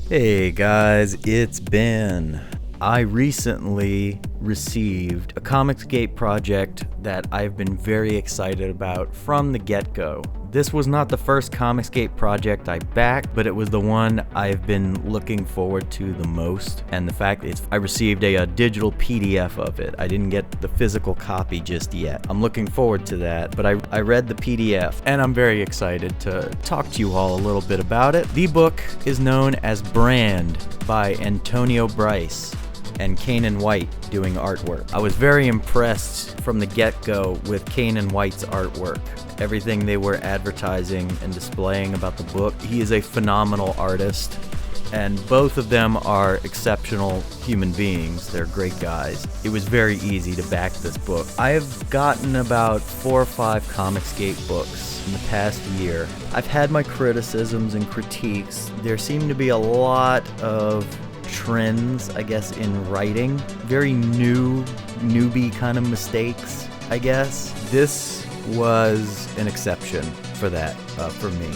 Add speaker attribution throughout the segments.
Speaker 1: Hey guys, it's Ben. I recently received a Comicsgate project that I've been very excited about from the get-go. This was not the first Comicsgate project I backed, but it was the one I've been looking forward to the most. And the fact is, I received a digital PDF of it. I didn't get the physical copy just yet. I'm looking forward to that, but I read the PDF, and I'm very excited to talk to you all a little bit about it. The book is known as Brand by Antonio Bryce and Kanan White doing artwork. I was very impressed from the get-go with Kanan White's artwork. Everything they were advertising and displaying about the book. He is a phenomenal artist, and both of them are exceptional human beings. They're great guys. It was very easy to back this book. I have gotten about 4 or 5 Comicsgate books in the past year. I've had my criticisms and critiques. There seem to be a lot of trends, I guess, in writing. Very newbie kind of mistakes, I guess. This was an exception for that, for me.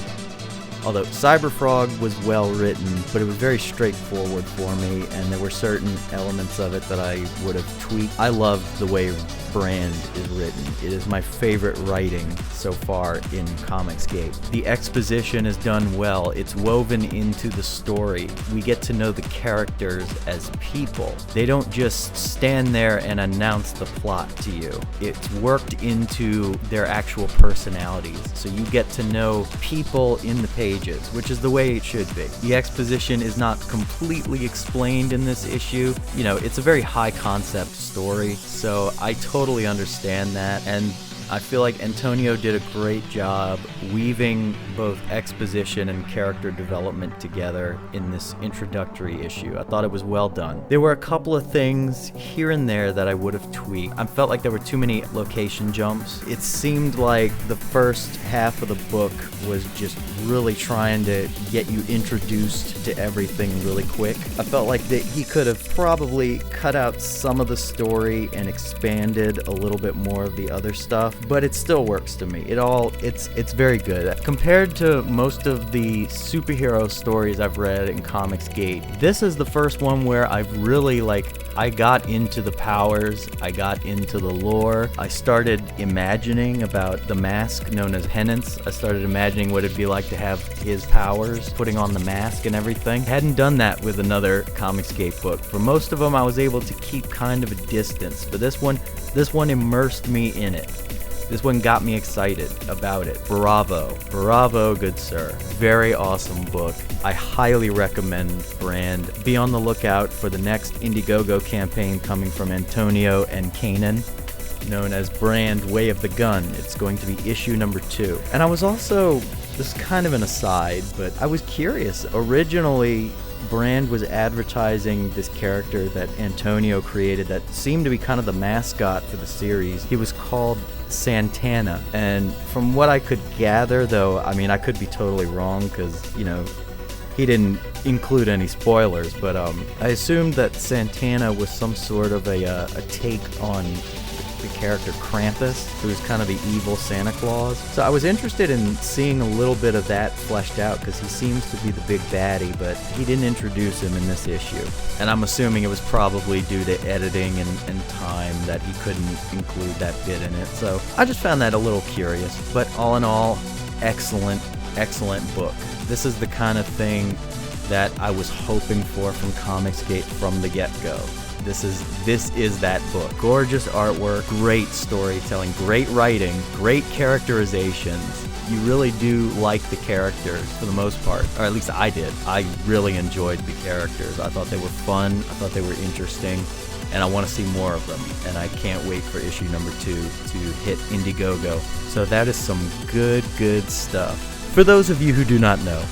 Speaker 1: Although Cyberfrog was well written, but it was very straightforward for me, and there were certain elements of it that I would have tweaked. I loved the way Brand is written. It is my favorite writing so far in Comicsgate. The exposition is done well. It's woven into the story. We get to know the characters as people. They don't just stand there and announce the plot to you. It's worked into their actual personalities. So you get to know people in the pages, which is the way it should be. The exposition is not completely explained in this issue. You know, it's a very high concept story, so I totally understand that, and I feel like Antonio did a great job weaving both exposition and character development together in this introductory issue. I thought it was well done. There were a couple of things here and there that I would have tweaked. I felt like there were too many location jumps. It seemed like the first half of the book was just really trying to get you introduced to everything really quick. I felt like that he could have probably cut out some of the story and expanded a little bit more of the other stuff, but it still works to me. It's very good. Compared to most of the superhero stories I've read in Comicsgate, this is the first one where I've really, I got into the powers, I got into the lore. I started imagining about the mask known as Penance. I started imagining what it'd be like to have his powers, putting on the mask and everything. Hadn't done that with another Comicsgate book. For most of them, I was able to keep kind of a distance, but this one immersed me in it. This one got me excited about it. Bravo. Bravo, good sir. Very awesome book. I highly recommend Brand. Be on the lookout for the next Indiegogo campaign coming from Antonio and Kanan, known as Brand Way of the Gun. It's going to be issue number 2. And I was also, this is kind of an aside, but I was curious. Originally, Brand was advertising this character that Antonio created that seemed to be kind of the mascot for the series. He was called Santana, and from what I could gather, though, I mean, I could be totally wrong because, you know, he didn't include any spoilers, but I assumed that Santana was some sort of a take on the character Krampus, who is kind of the evil Santa Claus. So I was interested in seeing a little bit of that fleshed out because he seems to be the big baddie, but he didn't introduce him in this issue. And I'm assuming it was probably due to editing and time that he couldn't include that bit in it. So I just found that a little curious. But all in all, excellent book. This is the kind of thing that I was hoping for from Comicsgate from the get-go. This is that book. Gorgeous artwork, great storytelling, great writing, great characterizations. You really do like the characters for the most part, or at least I did. I really enjoyed the characters. I thought they were fun, I thought they were interesting, and I want to see more of them. And I can't wait for issue number 2 to hit Indiegogo. So that is some good stuff. For those of you who do not know,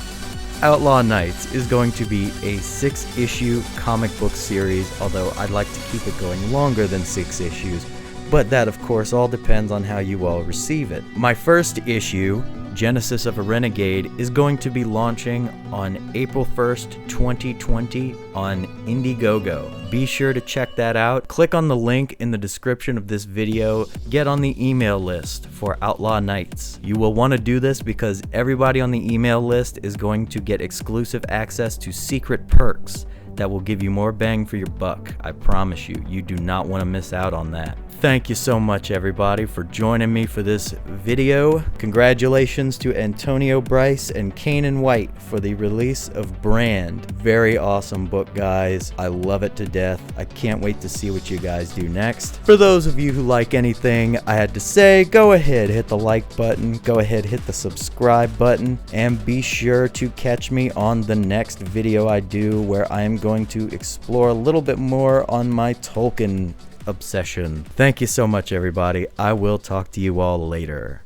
Speaker 1: Outlaw Nights is going to be a 6-issue comic book series, although I'd like to keep it going longer than 6 issues, but that of course all depends on how you all receive it. My first issue Genesis of a Renegade, is going to be launching on April 1st, 2020 on Indiegogo. Be sure to check that out. Click on the link in the description of this video. Get on the email list for Outlaw Nights. You will want to do this because everybody on the email list is going to get exclusive access to secret perks that will give you more bang for your buck. I promise you, you do not want to miss out on that. Thank you so much, everybody, for joining me for this video. Congratulations to Antonio Bryce and Kanan White for the release of Brand. Very awesome book, guys. I love it to death. I can't wait to see what you guys do next. For those of you who like anything I had to say, go ahead, hit the like button, go ahead, hit the subscribe button, and be sure to catch me on the next video I do, where I am going to explore a little bit more on my Tolkien obsession. Thank you so much, everybody. I will talk to you all later.